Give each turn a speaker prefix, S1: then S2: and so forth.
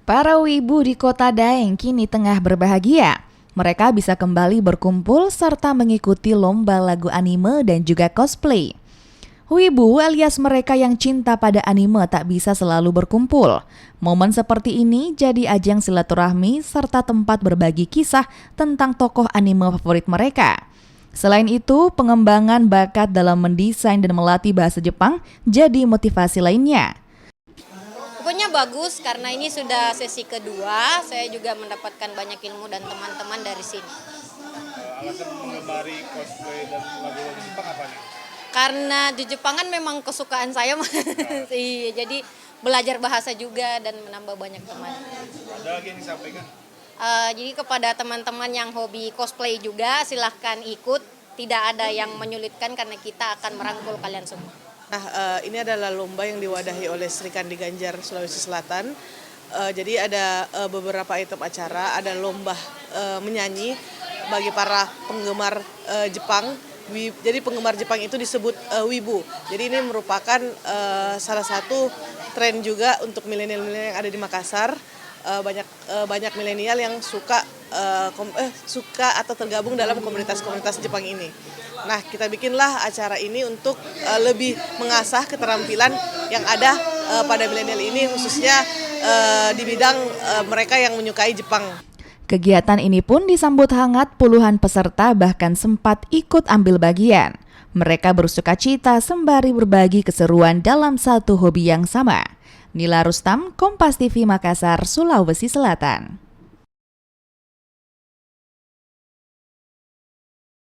S1: Para wibu di kota Daeng kini tengah berbahagia. Mereka bisa kembali berkumpul serta mengikuti lomba lagu anime dan juga cosplay. Wibu alias mereka yang cinta pada anime tak bisa selalu berkumpul. Momen seperti ini jadi ajang silaturahmi serta tempat berbagi kisah tentang tokoh anime favorit mereka. Selain itu, pengembangan bakat dalam mendesain dan melatih bahasa Jepang jadi motivasi lainnya.
S2: Pokoknya bagus karena ini sudah sesi kedua, saya juga mendapatkan banyak ilmu dan teman-teman dari sini.
S3: Alasan menggemari cosplay dan lagu-lagu Jepang apa nih?
S2: Karena di Jepang kan memang kesukaan saya, iya, jadi belajar bahasa juga dan menambah banyak teman.
S3: Ada lagi yang disampaikan?
S2: Jadi kepada teman-teman yang hobi cosplay juga silahkan ikut, tidak ada yang menyulitkan karena kita akan merangkul kalian semua.
S4: Nah, ini adalah lomba yang diwadahi oleh Sri Kandi Ganjar Sulawesi Selatan. Jadi ada beberapa item acara, ada lomba menyanyi bagi para penggemar Jepang. Jadi penggemar Jepang itu disebut wibu. Jadi ini merupakan salah satu tren juga untuk milenial-milenial yang ada di Makassar. Banyak milenial yang suka atau tergabung dalam komunitas-komunitas Jepang ini. Nah, kita bikinlah acara ini untuk lebih mengasah keterampilan yang ada pada milenial ini, khususnya di bidang mereka yang menyukai Jepang.
S1: Kegiatan ini pun disambut hangat puluhan peserta bahkan sempat ikut ambil bagian. Mereka bersukacita sembari berbagi keseruan dalam satu hobi yang sama. Nila Rustam, Kompas TV Makassar, Sulawesi Selatan.